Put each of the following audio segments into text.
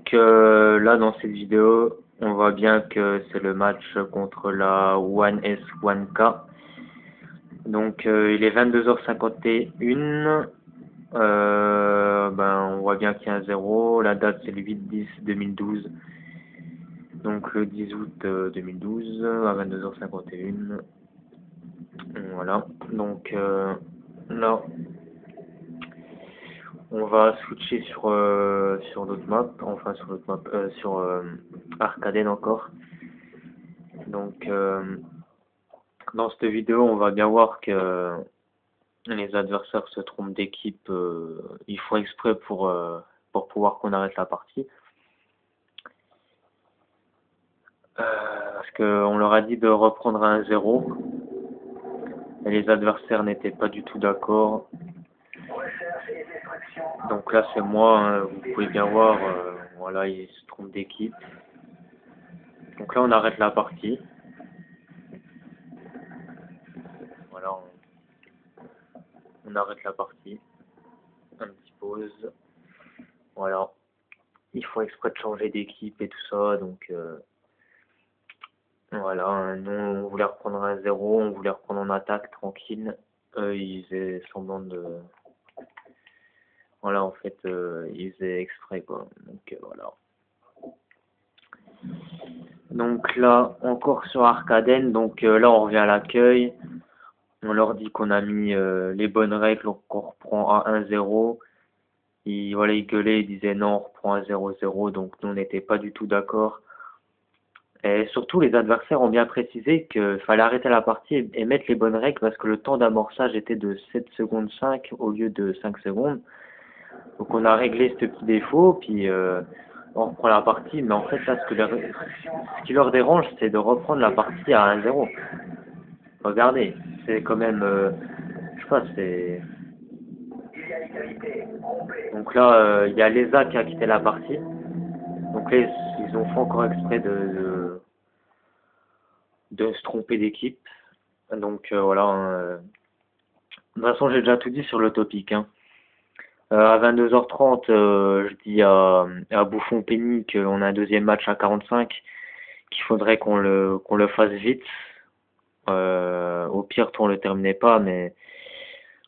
Donc là dans cette vidéo, on voit bien que c'est le match contre la One S One K. Donc il est 22h51. On voit bien qu'il y a un 0. La date c'est le 8-10-2012. Donc le 10 août 2012 à 22h51. Voilà. Donc là on va switcher sur d'autres maps, enfin sur d'autres maps, sur Arcaden encore. Donc dans cette vidéo, on va bien voir que les adversaires se trompent d'équipe. Ils font exprès pour pouvoir qu'on arrête la partie. Parce qu'on leur a dit de reprendre à 1-0. Et les adversaires n'étaient pas du tout d'accord. Donc là, c'est moi, hein, vous pouvez bien voir, voilà, ils se trompent d'équipe. Donc là, on arrête la partie. Voilà, on arrête la partie. Un petit pause. Voilà. Ils font exprès de changer d'équipe et tout ça, donc voilà, hein, nous on voulait reprendre un 0, on voulait reprendre en attaque tranquille. Eux, ils faisaient semblant de... Voilà, en fait, ils faisaient exprès, quoi. Donc voilà. Donc là, encore sur Arcaden, donc là on revient à l'accueil. On leur dit qu'on a mis les bonnes règles, qu'on reprend à 1-0. Voilà, ils gueulaient, ils disaient non, on reprend à 0-0, donc nous on n'était pas du tout d'accord. Et surtout, les adversaires ont bien précisé qu'il fallait arrêter la partie et mettre les bonnes règles parce que le temps d'amorçage était de 7 secondes 5 au lieu de 5 secondes. Donc on a réglé ce petit défaut, puis on reprend la partie. Mais en fait, là, ce qui leur dérange, c'est de reprendre la partie à 1-0. Regardez, c'est quand même, je sais pas, c'est... Donc là, il y a Lesa qui a quitté la partie. Donc là, ils ont fait encore exprès de se tromper d'équipe. Donc voilà. De toute façon, j'ai déjà tout dit sur le topic. Hein. À 22h30, je dis à Bouffon Penny qu'on a un deuxième match à 45, qu'il faudrait qu'on le fasse vite. Au pire, on le terminait pas, mais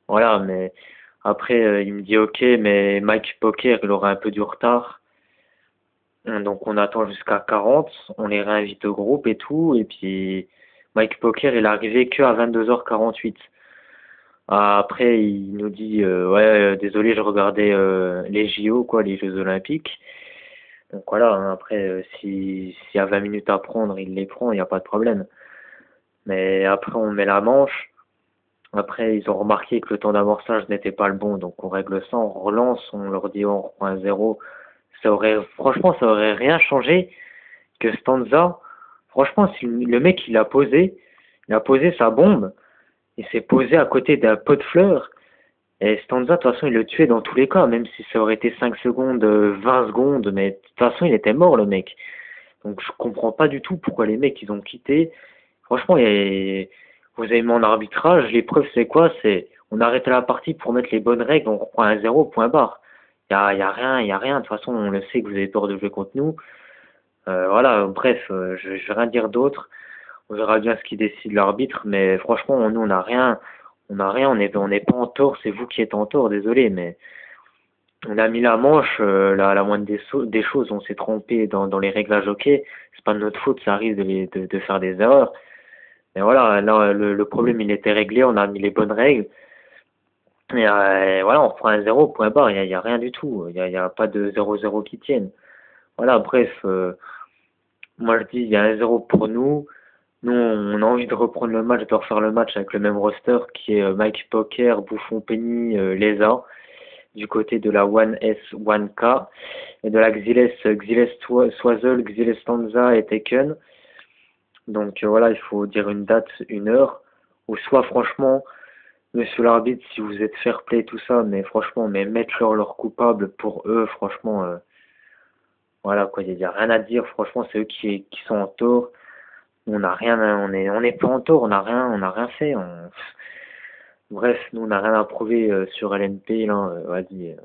voilà. Mais après, il me dit ok, mais Mike Poker, il aurait un peu du retard. Donc on attend jusqu'à 40, on les réinvite au groupe et tout, et puis Mike Poker il est arrivé que à 22h48. Après il nous dit ouais désolé je regardais les JO quoi, les Jeux Olympiques. Donc voilà, hein, après s'il y a 20 minutes à prendre, il les prend, il n'y a pas de problème. Mais après on met la manche. Après ils ont remarqué que le temps d'amorçage n'était pas le bon, donc on règle ça, on relance, on leur dit on reprend un 0. Franchement, ça aurait rien changé que Stanza. Franchement, si le mec il a posé sa bombe, il s'est posé à côté d'un pot de fleurs. Et Stanza, de toute façon, il le tuait dans tous les cas, même si ça aurait été 5 secondes, 20 secondes, mais de toute façon, il était mort, le mec. Donc, je comprends pas du tout pourquoi les mecs, ils ont quitté. Franchement, vous avez mis en arbitrage, l'épreuve, c'est quoi? C'est, on arrête la partie pour mettre les bonnes règles, on reprend un 0, point barre. Y a rien. De toute façon, on le sait que vous avez peur de jouer contre nous. Voilà, bref, je vais rien dire d'autre. On verra bien ce qui décide l'arbitre, mais franchement, nous, on n'est pas en tort, c'est vous qui êtes en tort, désolé, mais on a mis la manche, la moindre des choses, on s'est trompé dans les réglages hockey, c'est pas de notre faute, ça arrive de faire des erreurs. Mais voilà, là, le problème, il était réglé, on a mis les bonnes règles. Et voilà, on reprend un 0, point barre, il y a rien du tout, il y a pas de 0-0 qui tienne. Voilà, bref, moi je dis, il y a un 0 pour nous. Nous, on a envie de reprendre le match, de refaire le match avec le même roster qui est Mike Poker, Bouffon Penny, Lesa, du côté de la One S One K, et de la Xiles Swazzle, Xiles Stanza et Taken. Donc voilà, il faut dire une date, une heure, ou soit franchement, monsieur l'arbitre, si vous êtes fair play, tout ça, mais franchement, mais mettre leur coupable pour eux, franchement, voilà quoi, il n'y a rien à dire, franchement, c'est eux qui sont en tort. On n'a rien, on est pas en tort, on n'a rien fait. Bref, nous on n'a rien à prouver sur LNP, là, vas-y.